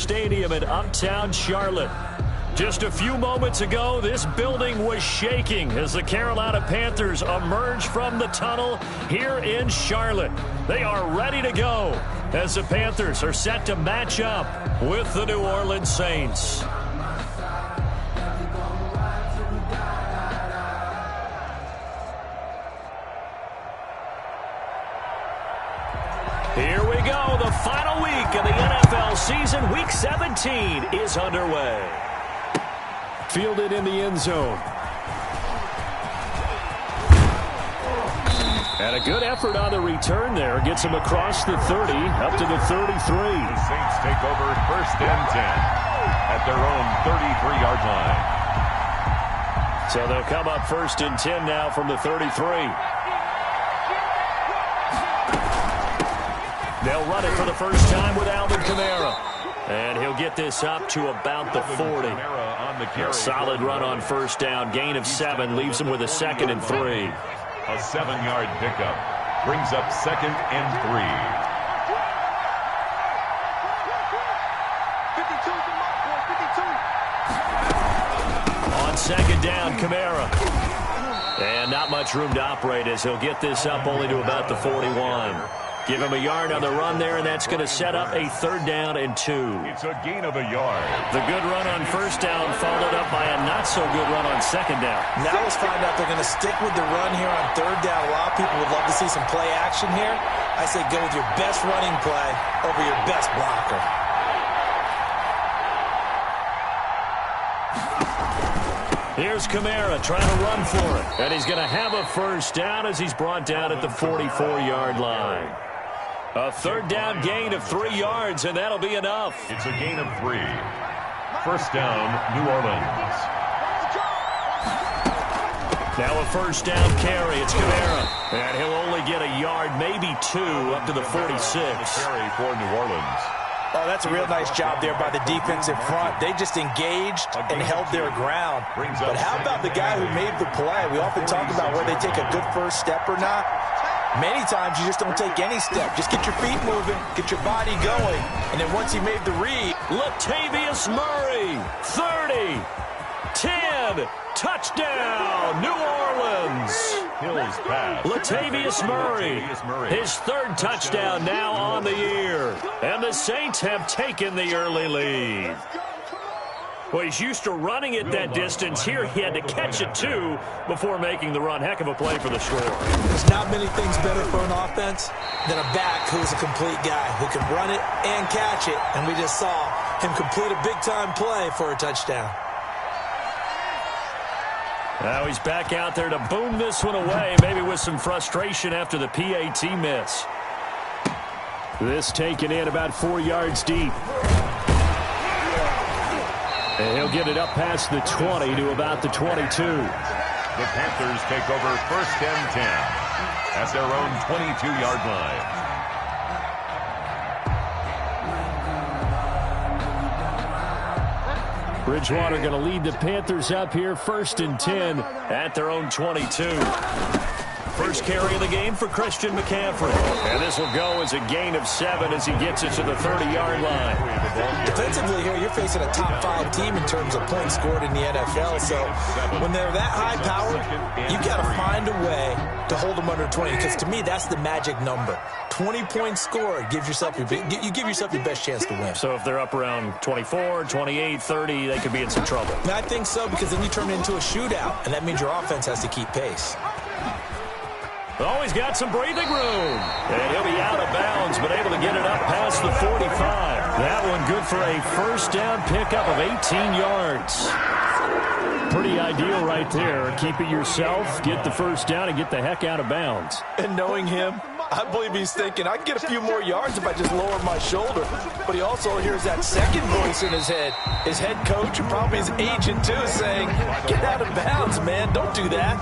Stadium in uptown Charlotte. Just a few moments ago, this building was shaking as the Carolina Panthers emerged from the tunnel here in Charlotte. They are ready to go as the Panthers are set to match up with the New Orleans Saints. Here we go. The final week of the NFL season. Week 17 is underway. Fielded in the end zone. And a good effort on the return there. Gets him across the 30, up to the 33. The Saints take over 1st and 10 at their own 33-yard line. So they'll come up 1st and 10 now from the 33. They'll run it for the first time with Alvin Kamara. And he'll get this up to about the 40. A solid run on first down. Gain of 7 leaves him with a 2nd and 3. A 7-yard pickup brings up 2nd and 3. 52. On 2nd down, Kamara. And not much room to operate as he'll get this up only to about the 41. Give him a yard on the run there, and that's going to set up a 3rd down and 2. It's a gain of a yard. The good run on first down followed up by a not-so-good run on 2nd down. Now let's find out they're going to stick with the run here on 3rd down. A lot of people would love to see some play action here. I say go with your best running play over your best blocker. Here's Kamara trying to run for it. And he's going to have a first down as he's brought down at the 44-yard line. A 3rd down gain of 3 yards, and that'll be enough. It's a gain of 3. 1st down, New Orleans. Now a 1st down carry. It's Kamara. And he'll only get a yard, maybe 2, up to the 46. Carry for New Orleans. Oh, that's a real nice job there by the defensive front. They just engaged and held their ground. But how about the guy who made the play? We often talk about where they take a good first step or not. Many times you just don't take any step. Just get your feet moving, get your body going, and then once he made the read. Latavius Murray, 30, 10, touchdown, New Orleans. Hills pass. Latavius Murray, his 3rd touchdown now on the year. And the Saints have taken the early lead. Well, he's used to running it that distance. Here he had to catch it, too, before making the run. Heck of a play for the score. There's not many things better for an offense than a back who's a complete guy who can run it and catch it. And we just saw him complete a big-time play for a touchdown. Now he's back out there to boom this one away, maybe with some frustration after the PAT miss. This taken in about 4 yards deep. And he'll get it up past the 20 to about the 22. The Panthers take over 1st and 10 at their own 22-yard line. Bridgewater going to lead the Panthers up here, 1st and 10 at their own 22. First carry of the game for Christian McCaffrey. And this will go as a gain of 7 as he gets it to the 30-yard line. Defensively here, you're facing a top 5 team in terms of points scored in the NFL. So when they're that high powered, you got to find a way to hold them under 20. Because to me, that's the magic number. 20 points scored gives yourself you give yourself your best chance to win. So if they're up around 24, 28, 30, they could be in some trouble. And I think so, because then you turn it into a shootout, and that means your offense has to keep pace. Oh, he's got some breathing room. And he'll be out of bounds, but able to get it up past the 45. That one good for a first down pickup of 18 yards. Pretty ideal right there. Keep it yourself, get the first down, and get the heck out of bounds. And knowing him, I believe he's thinking, I can get a few more yards if I just lower my shoulder. But he also hears that second voice in his head. His head coach and probably his agent, too, saying, get out of bounds, man. Don't do that.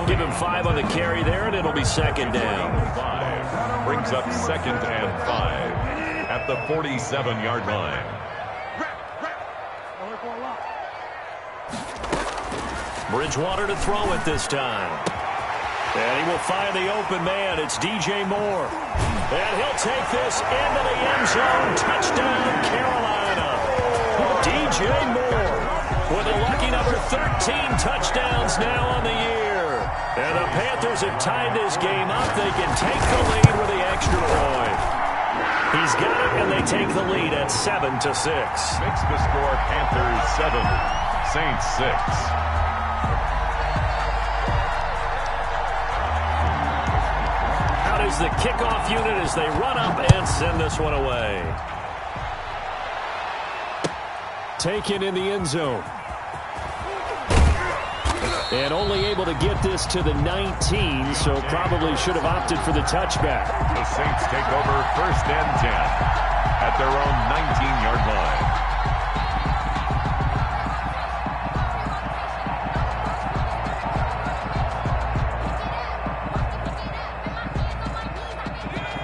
Give him 5 on the carry there, and it'll be 2nd down. 5 brings up 2nd and 5 at the 47-yard line. Bridgewater to throw it this time. And he will find the open man. It's DJ Moore. And he'll take this into the end zone. Touchdown, Carolina. DJ Moore with a lucky number 13 touchdowns now on the year. And the Panthers have tied this game up. They can take the lead with the extra point. He's got it, and they take the lead at 7-6. Makes the score Panthers 7, Saints 6. Out is the kickoff unit as they run up and send this one away. Taken in the end zone. And only able to get this to the 19, so probably should have opted for the touchback. The Saints take over 1st and 10 at their own 19-yard line.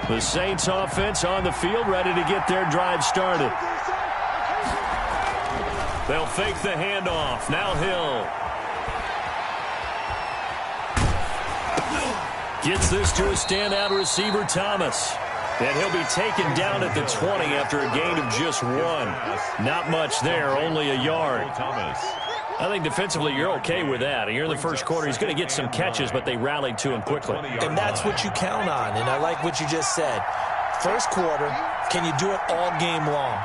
The Saints offense on the field, ready to get their drive started. They'll fake the handoff. Now Hill. Gets this to a standout receiver, Thomas. And he'll be taken down at the 20 after a gain of just 1. Not much there, only a yard. I think defensively you're okay with that. Here in the first quarter, he's going to get some catches, but they rallied to him quickly. And that's what you count on, and I like what you just said. First quarter, can you do it all game long?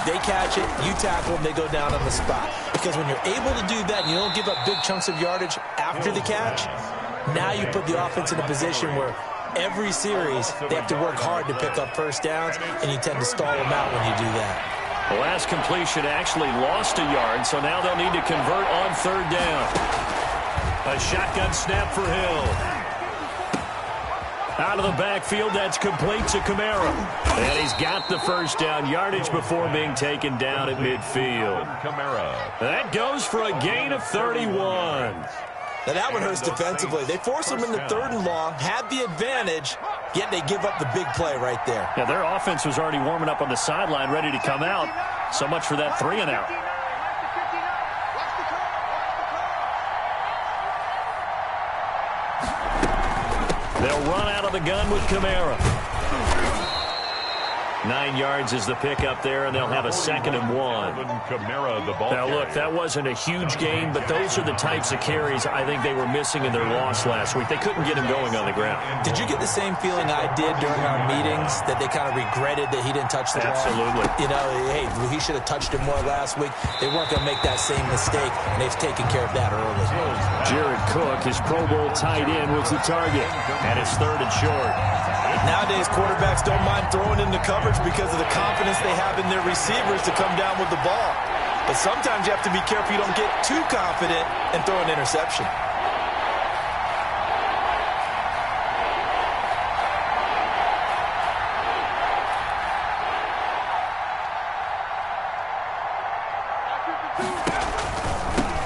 They catch it, you tackle them, they go down on the spot. Because when you're able to do that and you don't give up big chunks of yardage after the catch, now you put the offense in a position where every series they have to work hard to pick up first downs, and you tend to stall them out when you do that. The last completion actually lost a yard, so now they'll need to convert on 3rd down. A shotgun snap for Hill. Out of the backfield, that's complete to Kamara. And he's got the first down yardage before being taken down at midfield. Kamara. That goes for a gain of 31. Now that one hurts defensively. They force them into 3rd and long, had the advantage, yet they give up the big play right there. Yeah, their offense was already warming up on the sideline, ready to come out. So much for that 3-and-out. They'll run out of the gun with Kamara. 9 yards is the pickup there, and they'll have a 2nd and 1. Now, look, that wasn't a huge gain, but those are the types of carries I think they were missing in their loss last week. They couldn't get him going on the ground. Did you get the same feeling I did during our meetings, that they kind of regretted that he didn't touch the ball? Absolutely. You know, hey, he should have touched it more last week. They weren't going to make that same mistake, and they've taken care of that early. Jared Cook, his Pro Bowl tight end, was the target, and it's 3rd and short. Nowadays, quarterbacks don't mind throwing into coverage because of the confidence they have in their receivers to come down with the ball. But sometimes you have to be careful you don't get too confident and throw an interception.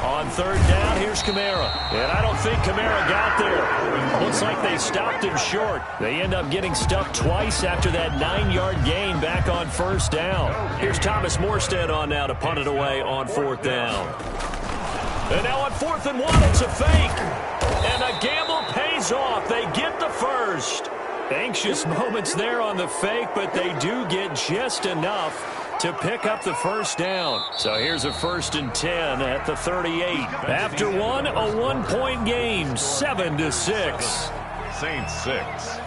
On 3rd down, here's Kamara. And I don't think Kamara got there. Looks like they stopped him short. They end up getting stuffed twice after that 9-yard gain back on 1st down. Here's Thomas Morstead on now to punt it away on 4th down. And now on 4th and 1, it's a fake. And a gamble pays off. They get the first. Anxious moments there on the fake, but they do get just enough to pick up the first down. So here's a 1st and 10 at the 38. After one, a 1-point game, 7-6. Saints 6.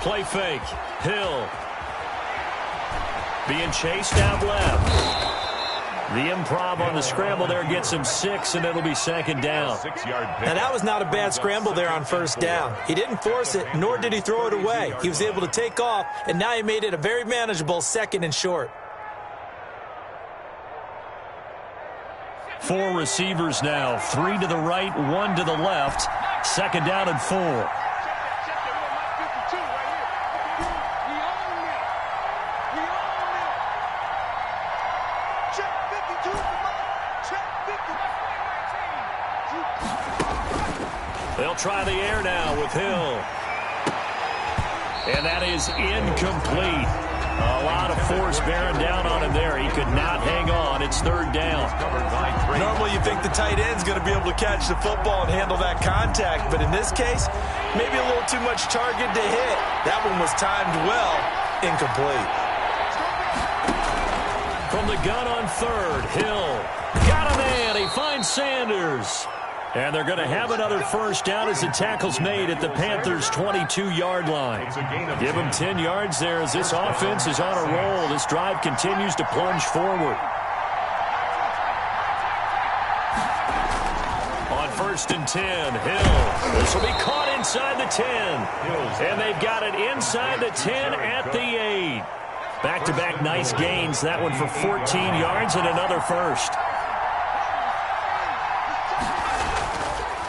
Play fake. Hill. Being chased out left. The improv on the scramble there gets him 6, and it'll be 2nd down. Now, that was not a bad scramble there on 1st down. He didn't force it, nor did he throw it away. He was able to take off, and now he made it a very manageable 2nd and short. 4 receivers now, 3 to the right, 1 to the left. 2nd down and 4. They'll try the air now with Hill. And that is incomplete. A lot of force bearing down on him there. He could not hang on. It's third down. Normally you think the tight end's going to be able to catch the football and handle that contact, but in this case, maybe a little too much target to hit. That one was timed well, incomplete. From the gun on third, Hill got a man. He finds Sanders. And they're going to have another first down as the tackle's made at the Panthers' 22-yard line. Give them 10 yards there as this offense is on a roll. This drive continues to plunge forward. On first and 10, Hill. This will be caught inside the 10. And they've got it inside the 10 at the 8. Back-to-back nice gains. That one for 14 yards and another first.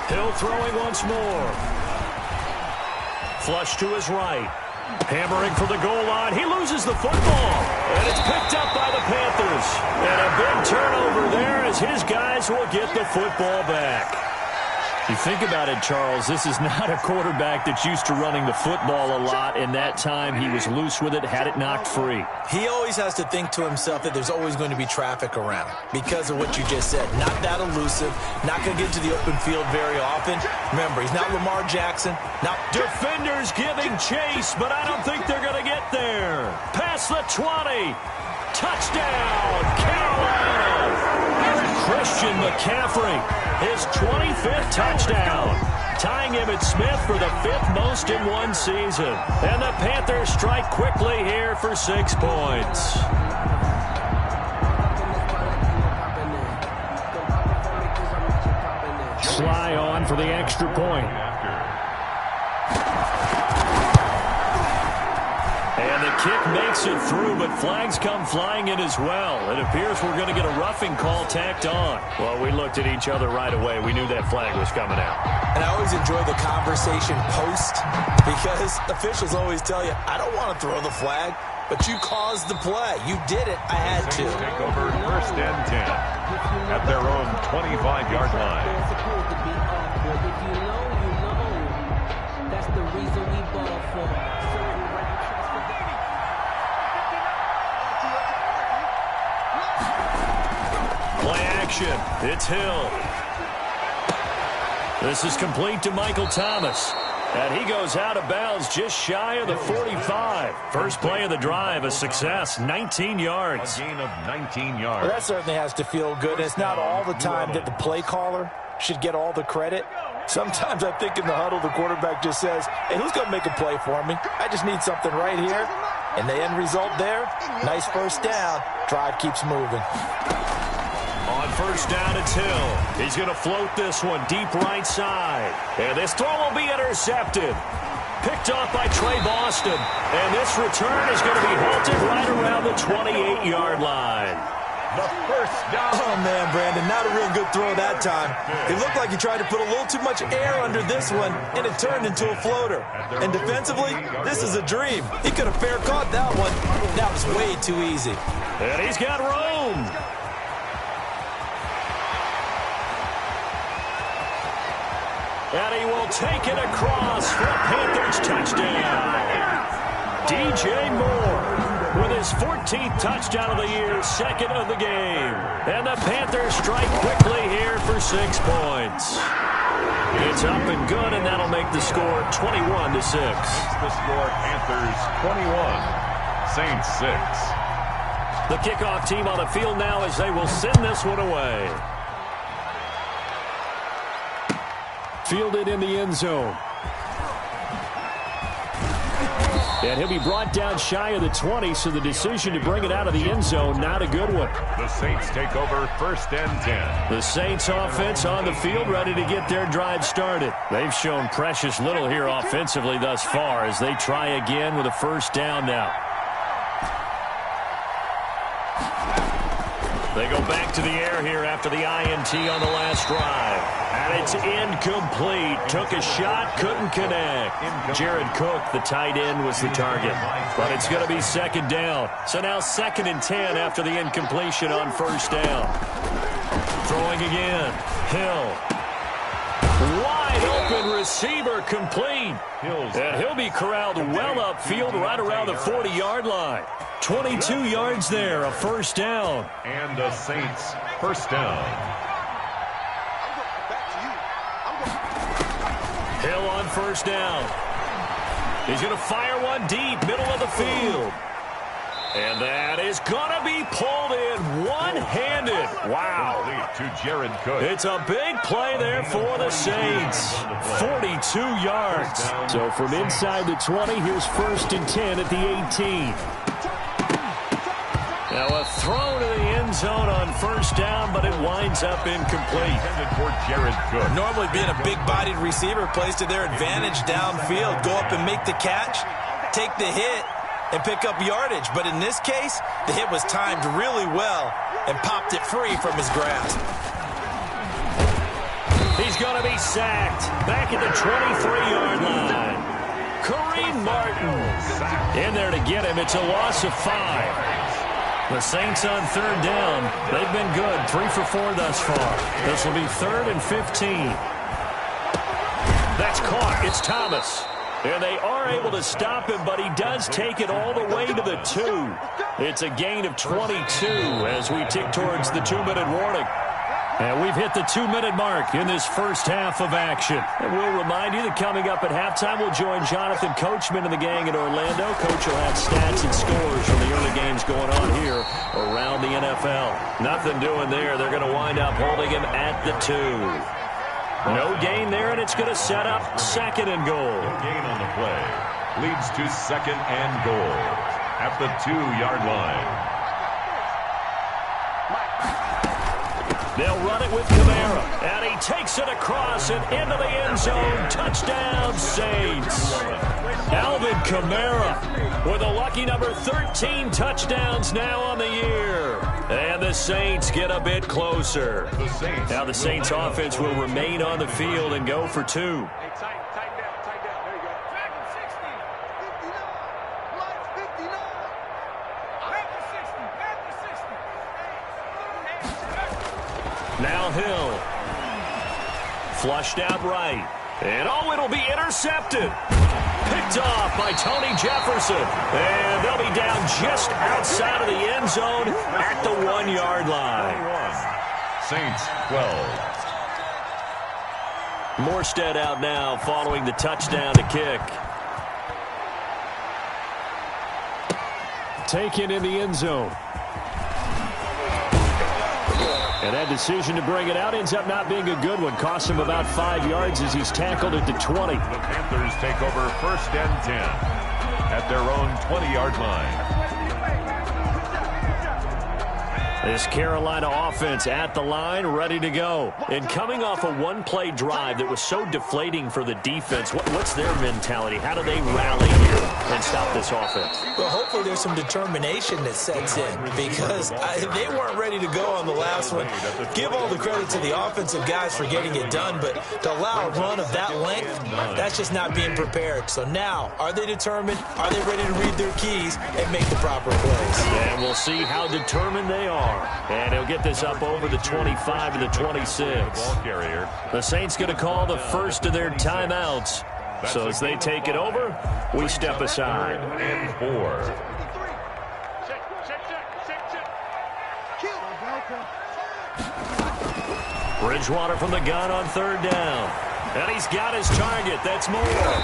Hill throwing once more. Flush to his right. Hammering for the goal line. He loses the football. And it's picked up by the Panthers. And a big turnover there as his guys will get the football back. You think about it, Charles, this is not a quarterback that's used to running the football a lot, and that time he was loose with it, had it knocked free. He always has to think to himself that there's always going to be traffic around because of what you just said. Not that elusive, not going to get to the open field very often. Remember, he's not Lamar Jackson. Now, defenders giving chase, but I don't think they're going to get there. Past the 20. Touchdown, Carolina. Christian McCaffrey, his 25th touchdown, tying him at Smith for the 5th most in one season. And the Panthers strike quickly here for 6 points. Sly on for the extra point. And the kick makes it through, but flags come flying in as well. It appears we're going to get a roughing call tacked on. Well, we looked at each other right away. We knew that flag was coming out. And I always enjoy the conversation post because officials always tell you, I don't want to throw the flag, but you caused the play. You did it. I had to. Take over first and 10 at their own 25-yard line. That's the reason we ball for. Play action. It's Hill. This is complete to Michael Thomas. And he goes out of bounds just shy of the 45. First play of the drive, a success, 19 yards. A gain of 19 yards. Well, that certainly has to feel good. It's not all the time that the play caller should get all the credit. Sometimes I think in the huddle, the quarterback just says, hey, who's going to make a play for me? I just need something right here. And the end result there, nice first down. Drive keeps moving. On first down, it's Hill. He's going to float this one deep right side. And this throw will be intercepted. Picked off by Trey Boston. And this return is going to be halted right around the 28-yard line. The first down. Oh, man, Brandon, not a real good throw that time. It looked like he tried to put a little too much air under this one, and it turned into a floater. And defensively, this is a dream. He could have fair caught that one. That was way too easy. And he's got room. And he will take it across for a Panthers touchdown. DJ Moore with his 14th touchdown of the year, second of the game. And the Panthers strike quickly here for 6 points. It's up and good, and that'll make the score 21-6. The score, Panthers 21, Saints 6. The kickoff team on the field now as they will send this one away. Fielded in the end zone. And he'll be brought down shy of the 20, so the decision to bring it out of the end zone, not a good one. The Saints take over first and 10. The Saints offense on the field ready to get their drive started. They've shown precious little here offensively thus far as they try again with a first down now. They go back to the air here after the INT on the last drive. And it's incomplete. Took a shot, couldn't connect. Jared Cook, the tight end, was the target. But it's going to be second down. So now second and 10 after the incompletion on first down. Throwing again. Hill. Wide open receiver complete. And he'll be corralled well upfield right around the 40-yard line. 22 yards there, a first down. And the Saints first down. Hill on first down. He's going to fire one deep, middle of the field. And that is going to be pulled in one-handed. Wow. To Jared Cook. It's a big play there for the Saints. 42 yards. So from inside the 20, here's 1st and 10 at the 18. Now a throw to the end zone on first down, but it winds up incomplete. For Jared Cook. Normally being a big-bodied receiver plays to their advantage downfield. Go up and make the catch, take the hit, and pick up yardage. But in this case, the hit was timed really well and popped it free from his grasp. He's going to be sacked back at the 23-yard line. Kareem Martin in there to get him. It's a loss of 5. The Saints on third down. They've been good, 3 for 4 thus far. This will be 3rd and 15. That's caught. It's Thomas. And they are able to stop him, but he does take it all the way to the 2. It's a gain of 22 as we tick towards the 2-minute warning. And we've hit the 2-minute mark in this first half of action. And we'll remind you that coming up at halftime, we'll join Jonathan Coachman and the gang in Orlando. Coach will have stats and scores from the early games going on here around the NFL. Nothing doing there. They're going to wind up holding him at the 2. No gain there, and it's going to set up 2nd and goal. No gain on the play. Leads to 2nd and goal at the 2-yard line. They'll run it with Kamara, and he takes it across and into the end zone. Touchdown, Saints. Alvin Kamara with a lucky number 13 touchdowns now on the year. And the Saints get a bit closer. Now the Saints offense will remain on the field and go for 2. Now Hill. Flushed out right. And oh, it'll be intercepted. Picked off by Tony Jefferson. And they'll be down just outside of the end zone at the 1-yard line. Saints 12. Morstead out now following the touchdown to kick. Taken in the end zone. And that decision to bring it out ends up not being a good one. Costs him about 5 yards as he's tackled at the 20. The Panthers take over 1st and 10 at their own 20-yard line. This Carolina offense at the line, ready to go. And coming off a one-play drive that was so deflating for the defense, what's their mentality? How do they rally here and stop this offense? Well, hopefully there's some determination that sets in because they weren't ready to go on the last one. Give all the credit to the offensive guys for getting it done, but to allow a run of that length, that's just not being prepared. So now, are they determined? Are they ready to read their keys and make the proper plays? And we'll see how determined they are. And he'll get this up over the 25 to the 26. Ball carrier. The Saints going to call the first of their timeouts. So as they take it over, we step aside. And 4. Bridgewater from the gun on third down. And he's got his target. That's Moore.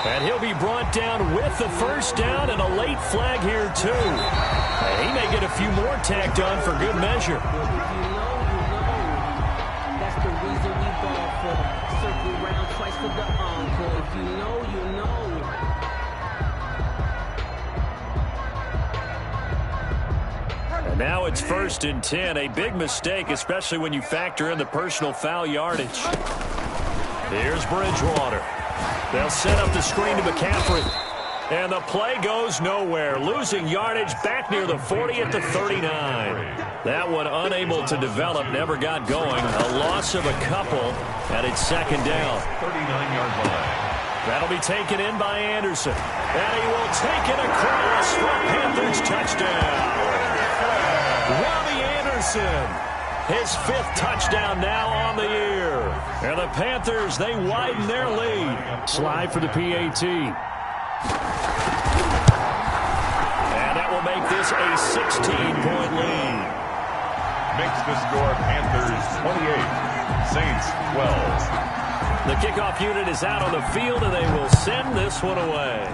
And he'll be brought down with the first down and a late flag here, too. And he may get a few more tacked on for good measure. That's the reason we ball for. Circle round twice for the encore. If you know, you know. And now it's 1st and 10. A big mistake, especially when you factor in the personal foul yardage. Here's Bridgewater. They'll set up the screen to McCaffrey. And the play goes nowhere. Losing yardage back near the 40 at the 39. That one unable to develop, never got going. A loss of a couple, and it's 2nd down. 39-yard line. That'll be taken in by Anderson. And he will take it across for a Panthers touchdown. Robbie Anderson, his 5th touchdown now on the year. And the Panthers, they widen their lead. Slide for the PAT. And that will make this a 16-point lead. Makes the score Panthers 28, Saints 12. The kickoff unit is out on the field, and they will send this one away.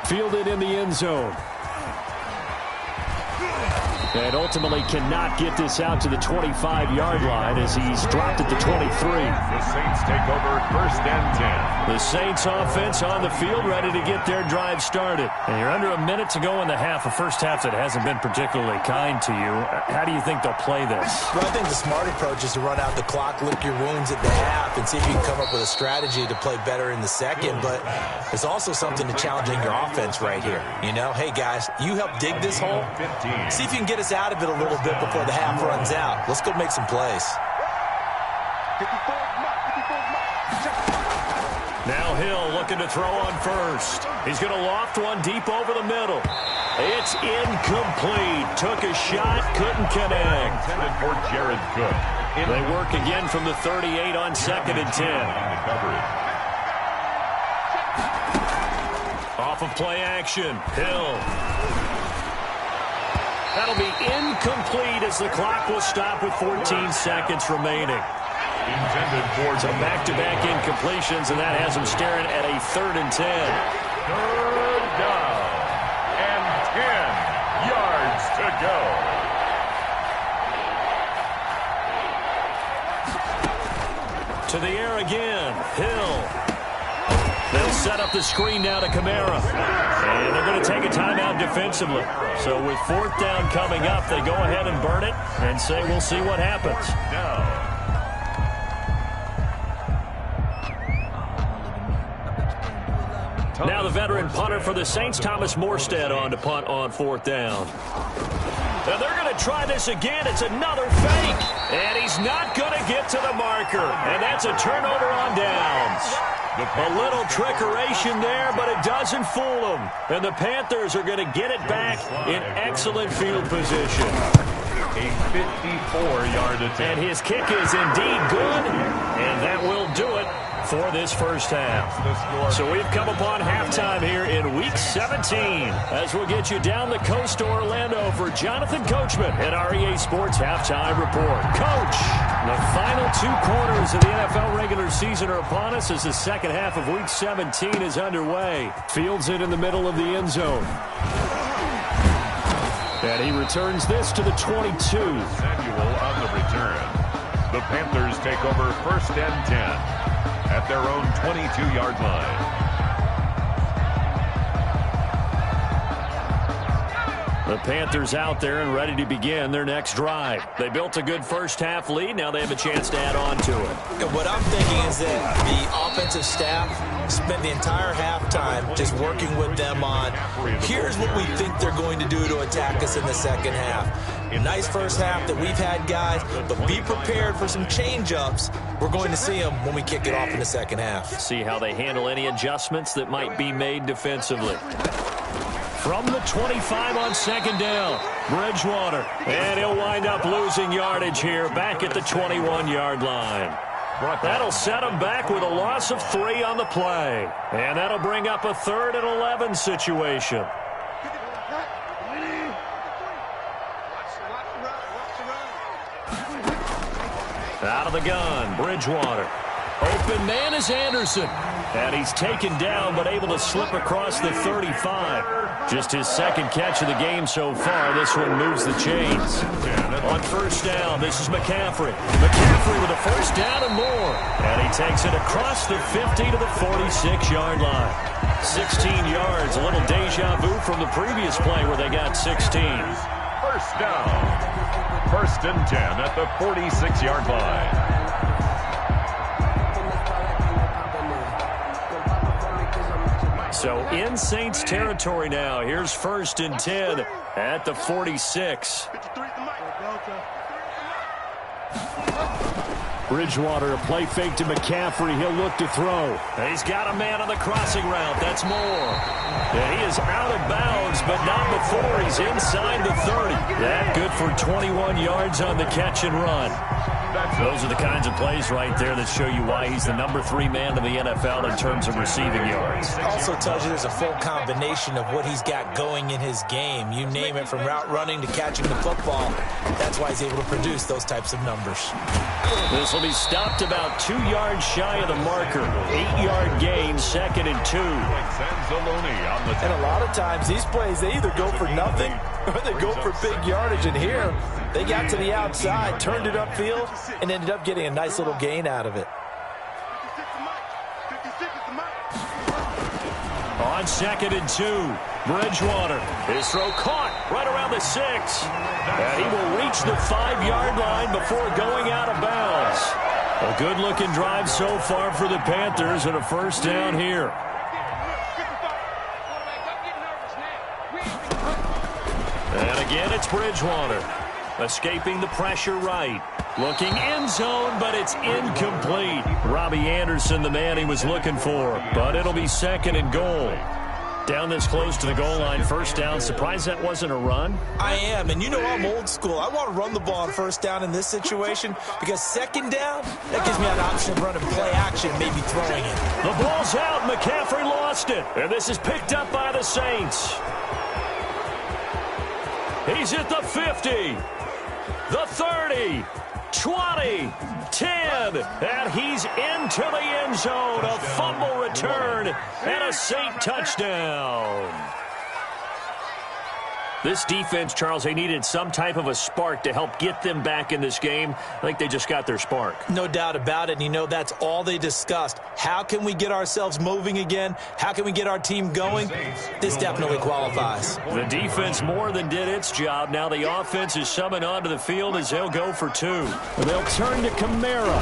Fielded in the end zone. And ultimately cannot get this out to the 25-yard line as he's dropped at the 23. The Saints take over 1st and 10. The Saints offense on the field ready to get their drive started. And you're under a minute to go in the half, a first half that hasn't been particularly kind to you. How do you think they'll play this? Well, I think the smart approach is to run out the clock, lick your wounds at the half, and see if you can come up with a strategy to play better in the second. But there's also something to challenging your offense right here. You know, hey, guys, you help dig this hole. See if you can get us out of it a little bit before the half runs out. Let's go make some plays. Now Hill looking to throw on first. He's going to loft one deep over the middle. It's incomplete. Took a shot, couldn't connect. Intended for Jared Cook. They work again from the 38 on 2nd and 10. Off of play action. Hill. That'll be incomplete as the clock will stop with 14 seconds remaining. Intended for So back-to-back incompletions, and that has them staring at a 3rd and 10. 3rd down and 10 yards to go. To the air again. Hill. They'll set up the screen now to Kamara. And they're going to take a timeout defensively. So with 4th down coming up, they go ahead and burn it and say we'll see what happens. Now the veteran punter for the Saints, Thomas Morstead, on to punt on 4th down. And they're going to try this again. It's another fake. And he's not going to get to the marker. And that's a turnover on downs. A little trickeration there, but it doesn't fool them. And the Panthers are going to get it back in excellent field position. A 54-yard attempt. And his kick is indeed good, and that will do it for this first half. So we've come upon halftime here in Week 17 as we'll get you down the coast to Orlando for Jonathan Coachman at our EA Sports Halftime Report. Coach, the final 2 quarters of the NFL regular season are upon us as the second half of Week 17 is underway. Fields it in the middle of the end zone. And he returns this to the 22. Samuel on the return. The Panthers take over 1st and 10 at their own 22-yard line. The Panthers out there and ready to begin their next drive. They built a good first half lead. Now they have a chance to add on to it. What I'm thinking is that the offensive staff spent the entire halftime just working with them on, here's what we think they're going to do to attack us in the second half. A nice first half that we've had, guys, but be prepared for some change-ups. We're going to see them when we kick it off in the second half. See how they handle any adjustments that might be made defensively. From the 25 on 2nd down, Bridgewater. And he'll wind up losing yardage here back at the 21-yard line. That'll set him back with a loss of 3 on the play. And that'll bring up a 3rd and 11 situation. Out of the gun, Bridgewater. Open man is Anderson. And he's taken down but able to slip across the 35. Just his 2nd catch of the game so far. This one moves the chains. On 1st down, this is McCaffrey. McCaffrey with a 1st down and more. And he takes it across the 50 to the 46-yard line. 16 yards, a little deja vu from the previous play where they got 16. 1st down. 1st and 10 at the 46-yard line. So in Saints territory now. Here's 1st and 10 at the 46. Bridgewater, a play fake to McCaffrey. He'll look to throw. He's got a man on the crossing route. That's Moore. And he is out of bounds, but not before he's inside the 30. That good for 21 yards on the catch and run. Those are the kinds of plays right there that show you why he's the #3 man in the NFL in terms of receiving yards. Also tells you there's a full combination of what he's got going in his game. You name it, from route running to catching the football. That's why he's able to produce those types of numbers. This will be stopped about 2 yards shy of the marker. 8-yard gain, 2nd and 2. And a lot of times these plays, they either go for nothing or they go for big yardage. And here, they got to the outside, turned it upfield, and ended up getting a nice little gain out of it. On 2nd and 2, Bridgewater. His throw caught right around the 6. And he will reach the 5-yard line before going out of bounds. A good-looking drive so far for the Panthers, and a first down here. And again, it's Bridgewater. Escaping the pressure right. Looking end zone, but it's incomplete. Robbie Anderson, the man he was looking for. But it'll be 2nd and goal. Down this close to the goal line, first down. Surprised that wasn't a run? I am, and you know I'm old school. I want to run the ball on first down in this situation because 2nd down, that gives me an option of running play action, maybe throwing it. The ball's out. McCaffrey lost it. And this is picked up by the Saints. He's at the 50, the 30, 20, 10, and he's into the end zone. A fumble return and a Saint touchdown. This defense, Charles, they needed some type of a spark to help get them back in this game. I think they just got their spark. No doubt about it. And you know, that's all they discussed. How can we get ourselves moving again? How can we get our team going? This definitely qualifies. The defense more than did its job. Now the offense is summoned onto the field as they'll go for 2. They'll turn to Kamara.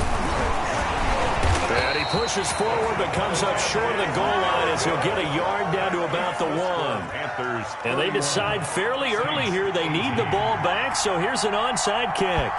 And he pushes forward but comes up short of the goal line as he'll get a yard down to about the 1. And they decide fairly early here they need the ball back, so here's an onside kick.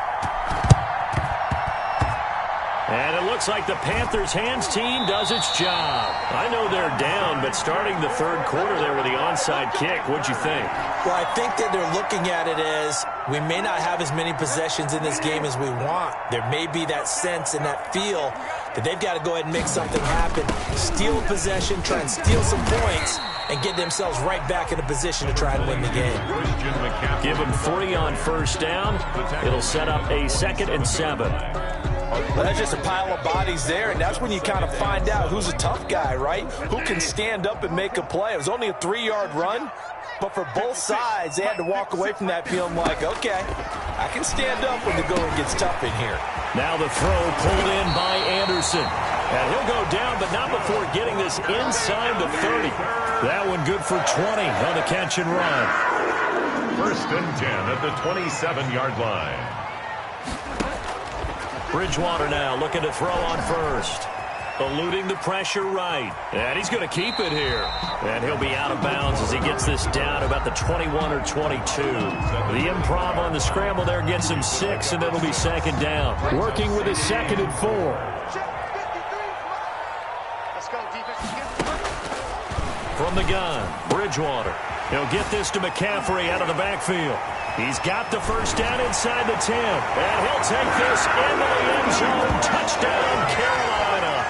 And it looks like the Panthers' hands team does its job. I know they're down, but starting the 3rd quarter there with the onside kick, what'd you think? Well, I think that they're looking at it as we may not have as many possessions in this game as we want. There may be that sense and that feel that they've got to go ahead and make something happen. Steal a possession, try and steal some points, and get themselves right back in a position to try and win the game. Give them 3 on first down. It'll set up a 2nd and 7. Well, that's just a pile of bodies there, and that's when you kind of find out who's a tough guy, right? Who can stand up and make a play. It was only a 3-yard run, but for both sides, they had to walk away from that feeling like, okay, I can stand up when the going gets tough in here. Now the throw pulled in by Anderson. And he'll go down, but not before getting this inside the 30. That one good for 20 on the catch and run. 1st and 10 at the 27-yard line. Bridgewater now looking to throw on first. Eluding the pressure right. And he's going to keep it here. And he'll be out of bounds as he gets this down about the 21 or 22. The improv on the scramble there gets him 6, and it'll be 2nd down. Working with his 2nd and 4. From the gun, Bridgewater. He'll get this to McCaffrey out of the backfield. He's got the first down inside the 10. And he'll take this into the end zone. Touchdown, Carolina.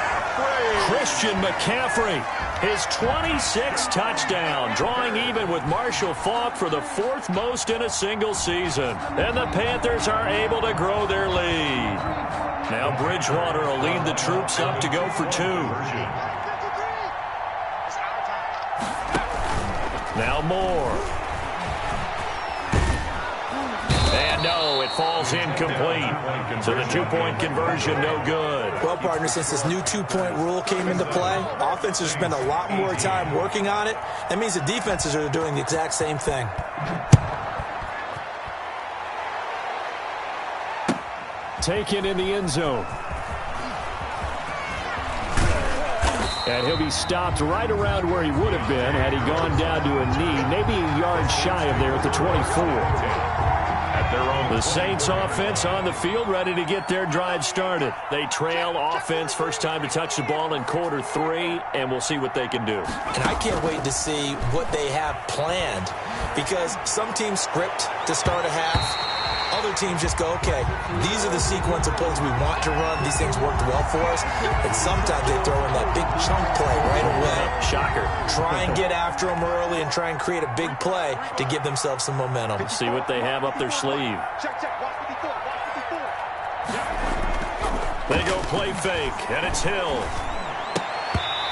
Christian McCaffrey, his 26th touchdown, drawing even with Marshall Faulk for the 4th most in a single season. And the Panthers are able to grow their lead. Now Bridgewater will lead the troops up to go for 2. Now Moore. And no, it falls incomplete. So the 2-point conversion, no good. Well, partner, since this new 2-point rule came into play, offenses spend a lot more time working on it. That means the defenses are doing the exact same thing. Taken in the end zone. And he'll be stopped right around where he would have been had he gone down to a knee, maybe a yard shy of there at the 24. The Saints offense on the field, ready to get their drive started. They trail offense, first time to touch the ball in quarter 3, and we'll see what they can do. And I can't wait to see what they have planned, because some teams script to start a half, Other teams just go, okay, these are the sequence of plays we want to run. These things worked well for us. And sometimes they throw in that big chunk play right away. Shocker. Try and get after them early and try and create a big play to give themselves some momentum. Let's see what they have up their sleeve. They go play fake, and it's Hill.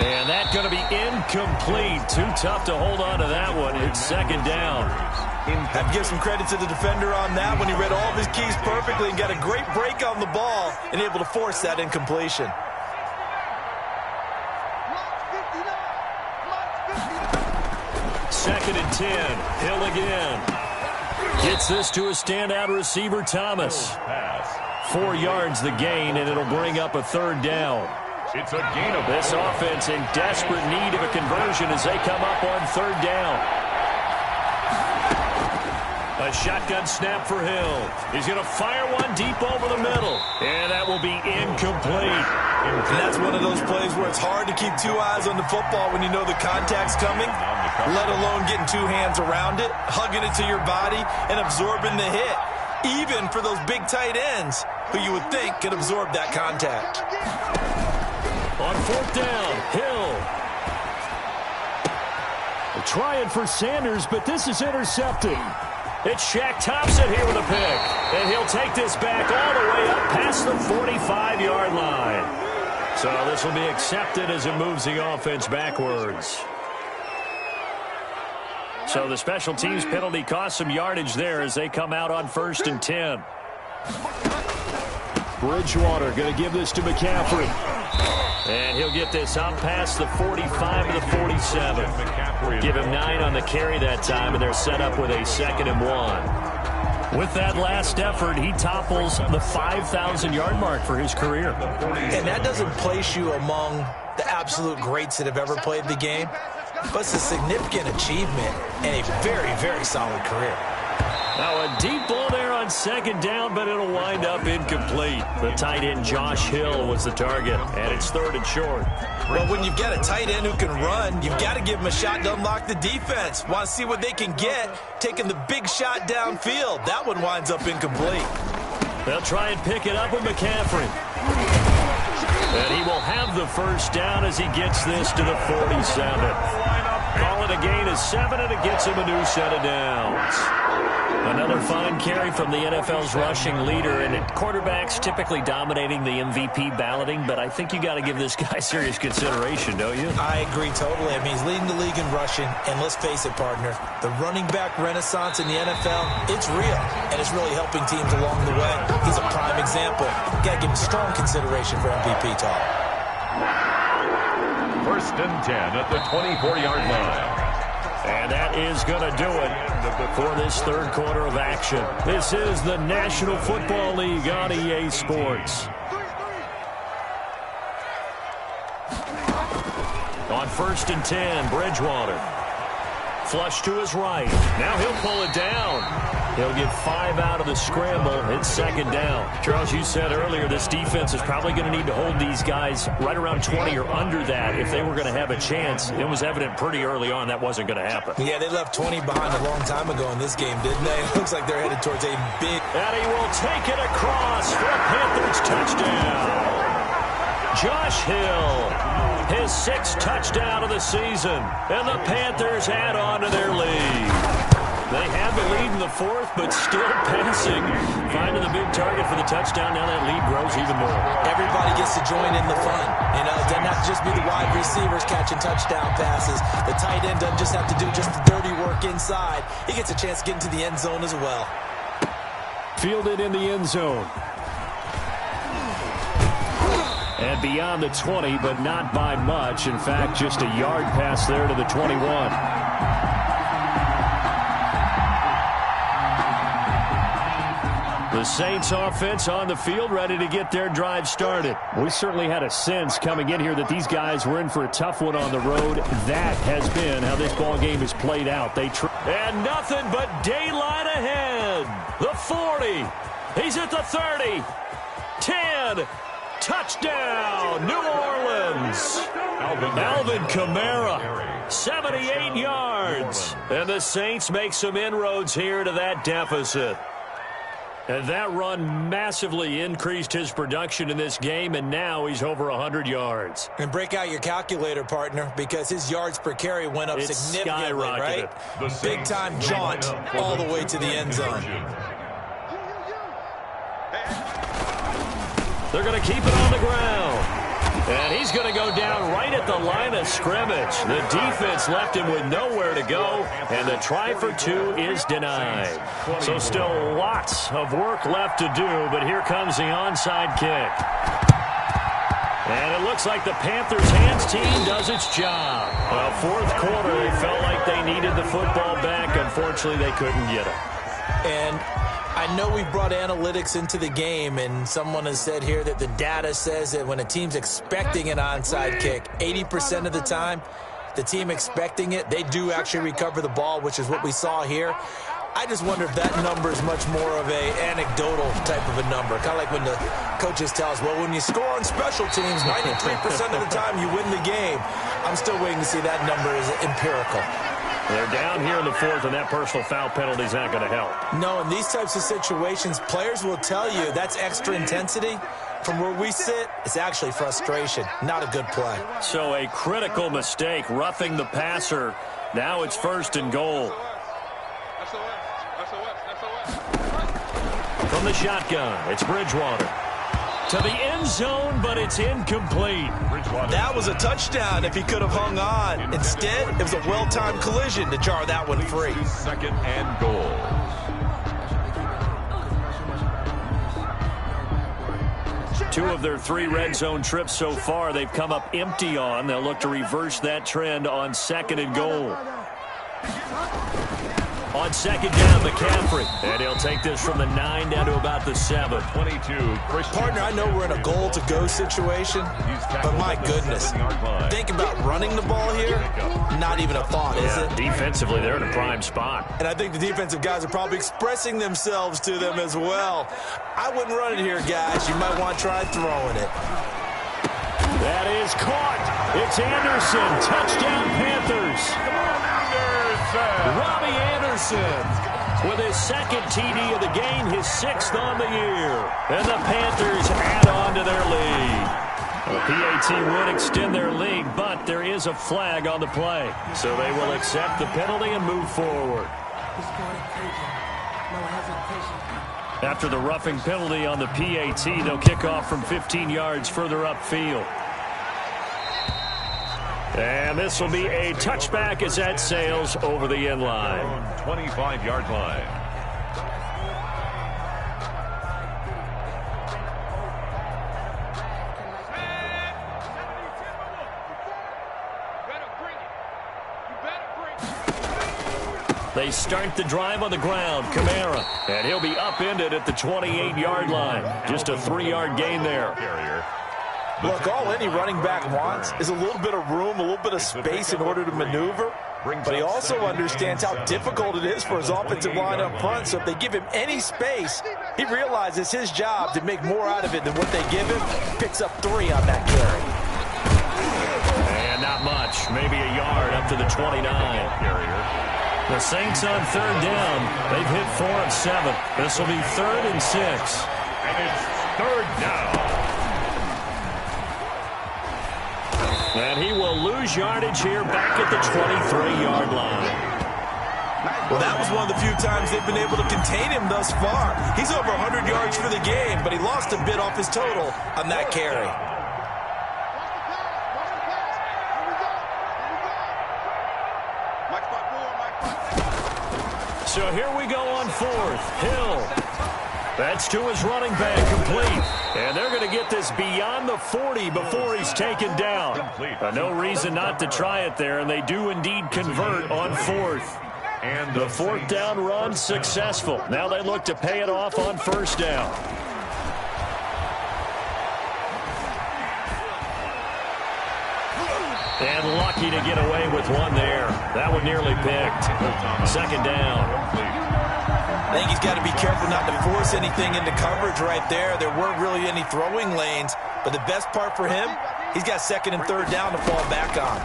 And that's going to be incomplete. Too tough to hold on to that one. It's second down. Have to give some credit to the defender on that when he read all of his keys perfectly and got a great break on the ball and able to force that incompletion. Second and 10. Hill again. Gets this to a standout receiver, Thomas. 4 yards the gain, and it'll bring up a third down. It's a gain of this offense in desperate need of a conversion as they come up on third down. A shotgun snap for Hill. He's going to fire one deep over the middle. And that will be incomplete. And that's one of those plays where it's hard to keep 2 eyes on the football when you know the contact's coming, let alone getting 2 hands around it, hugging it to your body, and absorbing the hit. Even for those big tight ends who you would think could absorb that contact. On fourth down, Hill. They're trying for Sanders, but this is intercepted. It's Shaq Thompson here with a pick. And he'll take this back all the way up past the 45-yard line. So this will be accepted as it moves the offense backwards. So the special teams penalty cost some yardage there as they come out on 1st and 10. Bridgewater going to give this to McCaffrey. And he'll get this up past the 45 to the 47. Give him 9 on the carry that time, and they're set up with a 2nd and 1. With that last effort, he topples the 5,000-yard mark for his career. And that doesn't place you among the absolute greats that have ever played the game, but it's a significant achievement and a very, very solid career. Now a deep ball there on 2nd down, but it'll wind up incomplete. The tight end Josh Hill was the target, and it's 3rd and short. Well, when you've got a tight end who can run, you've got to give him a shot to unlock the defense. Want to see what they can get, taking the big shot downfield. That one winds up incomplete. They'll try and pick it up with McCaffrey. And he will have the first down as he gets this to the 47. Call it a gain of 7, and it gets him a new set of downs. Another fine carry from the NFL's rushing leader, and quarterbacks typically dominating the MVP balloting, but I think you got to give this guy serious consideration, don't you? I agree totally. I mean, he's leading the league in rushing, and let's face it, partner, the running back renaissance in the NFL, it's real, and it's really helping teams along the way. He's a prime example. Got to give him strong consideration for MVP talk. 1st and 10 at the 24-yard line. And that is going to do it for this 3rd quarter of action. This is the National Football League on EA Sports. On 1st and 10, Bridgewater. Flush to his right. Now he'll pull it down. He'll get 5 out of the scramble. It's 2nd down. Charles, you said earlier this defense is probably going to need to hold these guys right around 20 or under that if they were going to have a chance. It was evident pretty early on that wasn't going to happen. Yeah, they left 20 behind a long time ago in this game, didn't they? It looks like they're headed towards a big... And he will take it across for a Panthers touchdown. Josh Hill, his 6th touchdown of the season, and the Panthers add on to their lead. They have the lead in the 4th, but still passing. Finding the big target for the touchdown. Now that lead grows even more. Everybody gets to join in the fun. You know, it doesn't have to just be the wide receivers catching touchdown passes. The tight end doesn't just have to do just the dirty work inside. He gets a chance to get into the end zone as well. Fielded in the end zone. And beyond the 20, but not by much. In fact, just a yard pass there to the 21. The Saints offense on the field, ready to get their drive started. We certainly had a sense coming in here that these guys were in for a tough one on the road. That has been how this ball game has played out. And nothing but daylight ahead. The 40. He's at the 30. 10. Touchdown, New Orleans. Alvin Kamara, 78 yards. And the Saints make some inroads here to that deficit. And that run massively increased his production in this game, and now he's over 100 yards. And break out your calculator, partner, because his yards per carry went up significantly, right? Big-time jaunt all the way to the end zone. They're going to keep it on the ground. And he's going to go down right at the line of scrimmage. The defense left him with nowhere to go, and the try for two is denied. So still lots of work left to do, but here comes the onside kick. And it looks like the Panthers' hands team does its job. Well, fourth quarter, they felt like they needed the football back. Unfortunately, they couldn't get it. And I know we've brought analytics into the game, and someone has said here that the data says that when a team's expecting an onside kick, 80% of the time, the team expecting it, they do actually recover the ball, which is what we saw here. I just wonder if that number is much more of a anecdotal type of a number. Kind of like when the coaches tell us, well, when you score on special teams, 93% of the time you win the game. I'm still waiting to see that number is empirical. They're down here in the fourth, and that personal foul penalty is not going to help. No, in these types of situations, players will tell you that's extra intensity. From where we sit, it's actually frustration, not a good play. So a critical mistake, roughing the passer. Now it's 1st and goal. From the shotgun, it's Bridgewater. To the end zone, but it's incomplete. That was a touchdown if he could have hung on. Instead, it was a well-timed collision to jar that one free. 2nd and goal. Two of their 3 red zone trips so far, they've come up empty on. They'll look to reverse that trend on 2nd and goal. On 2nd down, McCaffrey. And he'll take this from the 9 down to about the 7. 22. Partner, I know we're in a goal-to-go situation, but my goodness. Think about running the ball here. Not even a thought, is it? Defensively, they're in a prime spot. And I think the defensive guys are probably expressing themselves to them as well. I wouldn't run it here, guys. You might want to try throwing it. That is caught. It's Anderson. Touchdown, Panthers. Robbie Anderson with his 2nd TD of the game, his 6th on the year. And the Panthers add on to their lead. The PAT would extend their lead, but there is a flag on the play. So they will accept the penalty and move forward. After the roughing penalty on the PAT, they'll kick off from 15 yards further upfield. And this will be a touchback as that sails over the end line. 25-yard line. They start the drive on the ground. Kamara. And he'll be upended at the 28-yard line. Just a 3-yard gain there. Look, all any running back wants is a little bit of room, a little bit of space in order to maneuver. But he also understands how difficult it is for his offensive line up front. So if they give him any space, he realizes his job to make more out of it than what they give him. Picks up 3 on that carry. And not much. Maybe a yard up to the 29. The Saints on 3rd down. They've hit 4 of 7. This will be 3rd and 6. And it's 3rd down. And he will lose yardage here back at the 23-yard line. Well, that was one of the few times they've been able to contain him thus far. He's over 100 yards for the game, but he lost a bit off his total on that carry. So here we go on 4th. Hill. That's to his running back, complete. And they're going to get this beyond the 40 before he's taken down. No reason not to try it there, and they do indeed convert on 4th. And the 4th down run successful. Now they look to pay it off on 1st down. And lucky to get away with one there. That one nearly picked. 2nd down. I think he's got to be careful not to force anything into coverage right there. There weren't really any throwing lanes. But the best part for him, he's got 2nd and 3rd down to fall back on.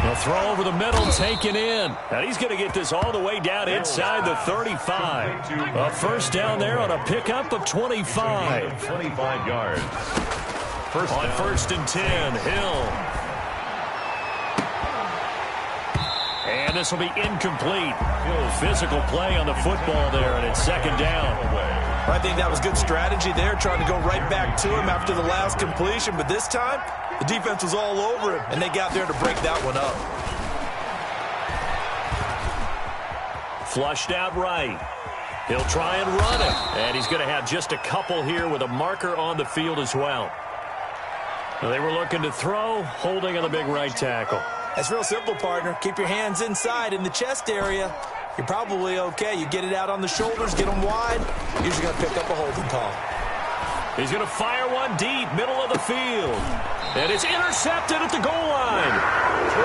The throw over the middle, taken in. And he's going to get this all the way down inside the 35. A first down there on a pickup of 25. 25 yards. On first and 10, Hill. And this will be incomplete. Physical play on the football there, and it's second down. I think that was good strategy there, trying to go right back to him after the last completion. But this time, the defense was all over him, and they got there to break that one up. Flushed out right. He'll try and run it. And he's going to have just a couple here with a marker on the field as well. They were looking to throw, holding on the big right tackle. That's real simple, partner. Keep your hands inside in the chest area. You're probably okay. You get it out on the shoulders, get them wide. Usually going to pick up a holding call. He's going to fire one deep, middle of the field. And it's intercepted at the goal line.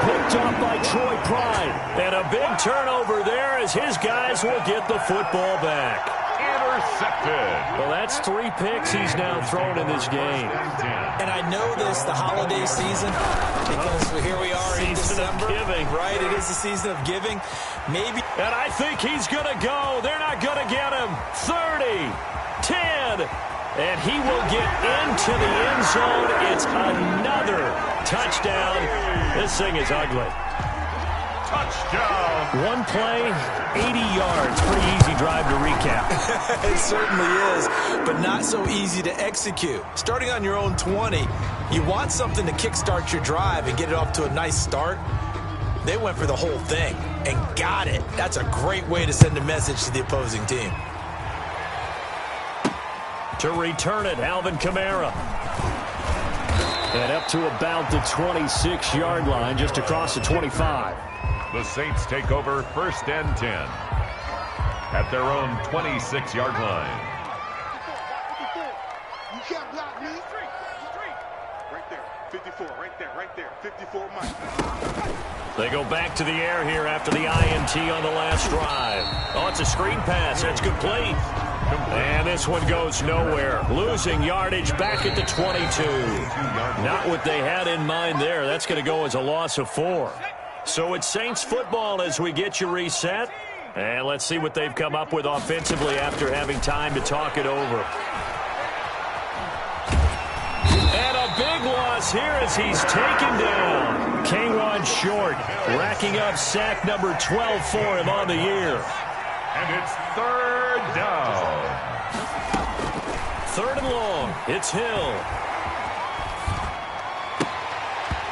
Picked up by Troy Pride. And a big turnover there as his guys will get the football back. Intercepted. Well, that's 3 picks he's now thrown in this game. And I know this, the holiday season, because here we are in December. Giving. Right, it is the season of giving. Maybe. And I think he's going to go. They're not going to get him. 30, 10, and he will get into the end zone. It's another touchdown. This thing is ugly. Touchdown. One play, 80 yards. Pretty easy drive to recap. It certainly is, but not so easy to execute. Starting on your own 20, you want something to kickstart your drive and get it off to a nice start. They went for the whole thing and got it. That's a great way to send a message to the opposing team. To return it, Alvin Kamara. And up to about the 26-yard line, just across the 25. The Saints take over first and 10 at their own 26-yard line. You can't block me. Right there, 54, right there, 54 Mike. They go back to the air here after the INT on the last drive. Oh, it's a screen pass. That's complete. And this one goes nowhere. Losing yardage back at the 22. Not what they had in mind there. That's going to go as a loss of 4. So it's Saints football as we get you reset. And let's see what they've come up with offensively after having time to talk it over. And a big loss here as he's taken down. K1 Short racking up sack number 12 for him on the year. And it's third down. Third and long. It's Hill.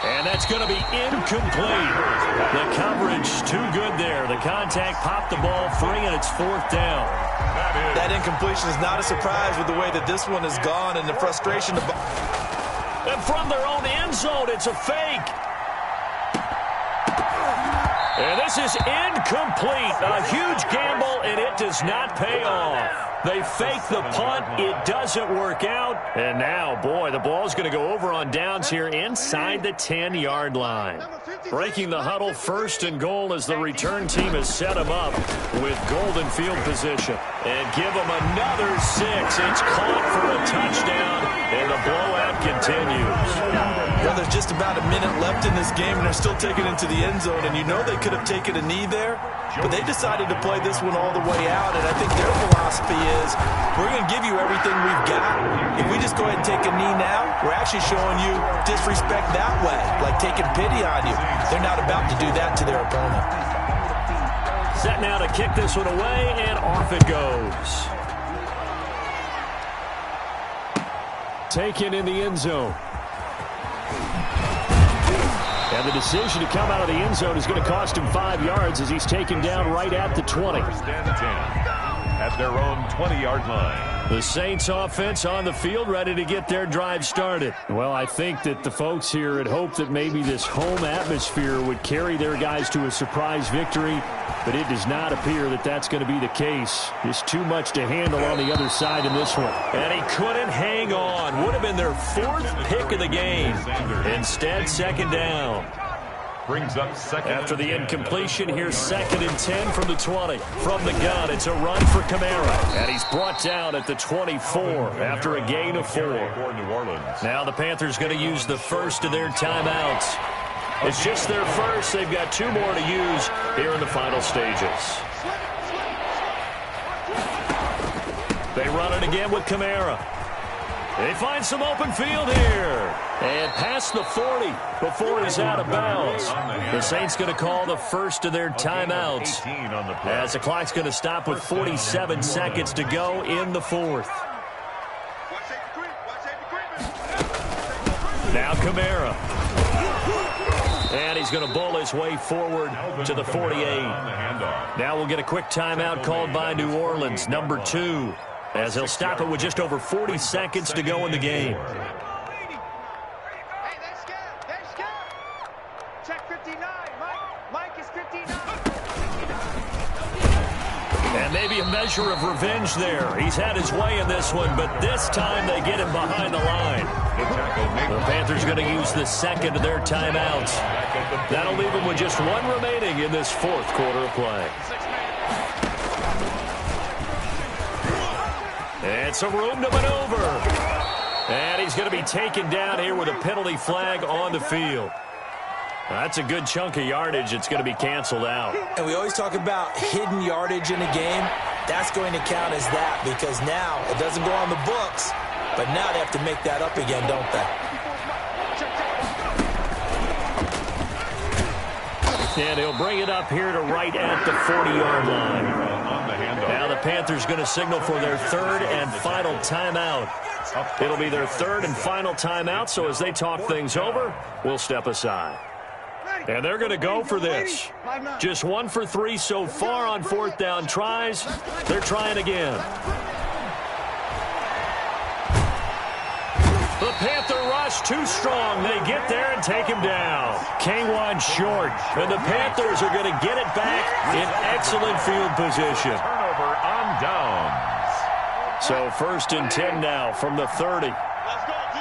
And that's going to be incomplete. The coverage too good there. The contact popped the ball free, and it's fourth down. That incompletion is not a surprise with the way that this one has gone and the frustration. And from their own end zone, it's a fake. And this is incomplete. A huge gamble, and it does not pay off. They fake the punt. It doesn't work out. And now, boy, the ball's going to go over on downs here inside the 10-yard line. Breaking the huddle, first and goal as the return team has set him up with golden field position. And give him another 6. It's caught for a touchdown, and the blowout continues. Well, there's just about a minute left in this game, and they're still taking it into the end zone. And you know they could have taken a knee there, but they decided to play this one all the way out. And I think their philosophy is, we're going to give you everything we've got. If we just go ahead and take a knee now, we're actually showing you disrespect that way, like taking pity on you. They're not about to do that to their opponent. Set now to kick this one away, and off it goes. Taken in the end zone. And the decision to come out of the end zone is going to cost him 5 yards as he's taken down right at the 20. First and 10 at their own 20-yard line. The Saints offense on the field ready to get their drive started. Well, I think that the folks here had hoped that maybe this home atmosphere would carry their guys to a surprise victory, but it does not appear that that's going to be the case. Just too much to handle on the other side in this one. And he couldn't hang on. Would have been their 4th pick of the game. Instead, second down. Brings up second. After the incompletion, here's second and 10 from the 20. From the gun, it's a run for Kamara. And he's brought down at the 24 after a gain of 4. For New Orleans. Now the Panthers going to use the first of their timeouts. It's just their first. They've got 2 more to use here in the final stages. They run it again with Kamara. They find some open field here. And past the 40 before he's out of bounds. The Saints going to call the first of their timeouts, as the clock's going to stop with 47 seconds to go in the 4th. Now Kamara. And he's going to bowl his way forward to the 48. Now we'll get a quick timeout called by New Orleans, number 2, as he'll stop it with just over 40 seconds to go in the game. Check 59. Mike is 59. And maybe a measure of revenge there. He's had his way in this one, but this time they get him behind the line. The Panthers going to use the second of their timeouts. That'll leave them with just 1 remaining in this 4th quarter of play. And some room to maneuver. And he's going to be taken down here with a penalty flag on the field. That's a good chunk of yardage. It's going to be canceled out. And we always talk about hidden yardage in a game. That's going to count as that, because now it doesn't go on the books, but now they have to make that up again, don't they? And he'll bring it up here to right at the 40-yard line. Now the Panthers going to signal for their 3rd and final timeout. It'll be their 3rd and final timeout, so as they talk things over, we'll step aside. And they're going to go for this. Just 1 for 3 so far on 4th down tries. They're trying again. The Panther rush too strong. They get there and take him down. K1 short. And the Panthers are going to get it back in excellent field position. Turnover on downs. So 1st and 10 now from the 30. Let's go, D.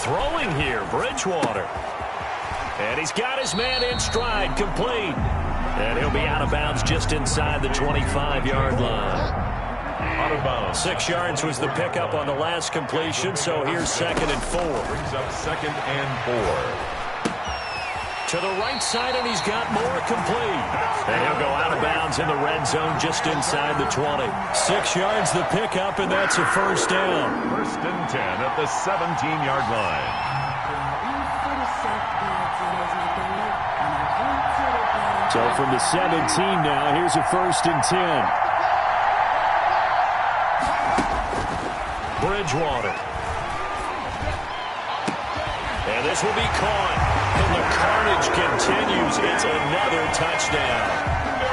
Throwing here, Bridgewater. And he's got his man in stride, complete. And he'll be out of bounds just inside the 25-yard line. Out of bounds. 6 yards was the pickup on the last completion, so here's 2nd and 4. Brings up 2nd and 4. To the right side, and he's got more, complete. And he'll go out of bounds in the red zone just inside the 20. 6 yards the pickup, and that's a 1st down. 1st and 10 at the 17-yard line. So from the 17 now, here's a 1st and 10. Bridgewater. And this will be caught. And the carnage continues. It's another touchdown.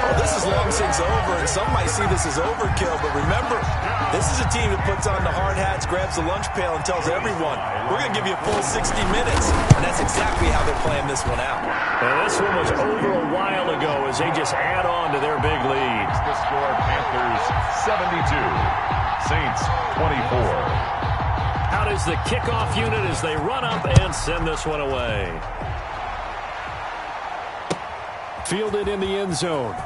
Well, this is long since over, and some might see this as overkill, but remember, this is a team that puts on the hard hats, grabs the lunch pail, and tells everyone, we're going to give you a full 60 minutes, and that's exactly how they're playing this one out. And this one was over a while ago as they just add on to their big lead. The score, Panthers 72, Saints 24. Out is the kickoff unit as they run up and send this one away. Fielded in the end zone.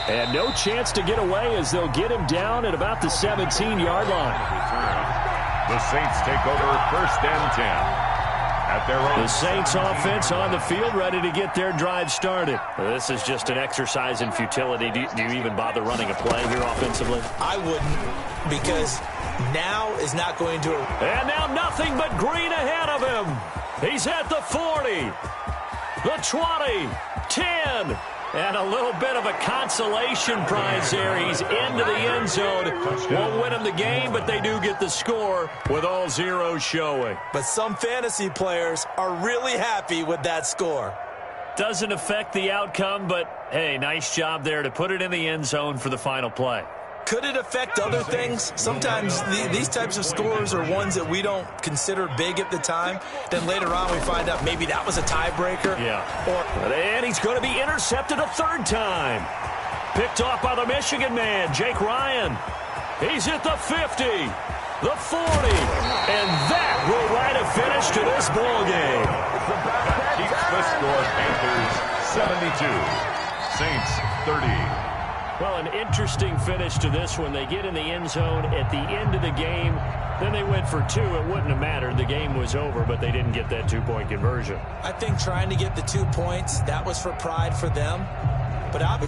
And no chance to get away as they'll get him down at about the 17-yard line. The Saints take over 1st and 10 at their own. The Saints offense on the field, ready to get their drive started. This is just an exercise in futility. Do you even bother running a play here offensively? I wouldn't, because now is not going to... And now nothing but green ahead of him. He's at the 40, the 20, 10, and a little bit of a consolation prize there. He's into the end zone. Won't win him the game, but they do get the score with all zeros showing. But some fantasy players are really happy with that score. Doesn't affect the outcome, but, hey, nice job there to put it in the end zone for the final play. Could it affect other things? Sometimes these types of scores are ones that we don't consider big at the time. Then later on we find out maybe that was a tiebreaker. Yeah. And he's going to be intercepted a 3rd time. Picked off by the Michigan man, Jake Ryan. He's at the 50, the 40, and that will write a finish to this ball game. That keeps the score, Panthers 72, Saints 30. Well, an interesting finish to this one. They get in the end zone at the end of the game. Then they went for two. It wouldn't have mattered. The game was over, but they didn't get that two-point conversion. I think trying to get the 2 points, that was for pride for them. But obviously,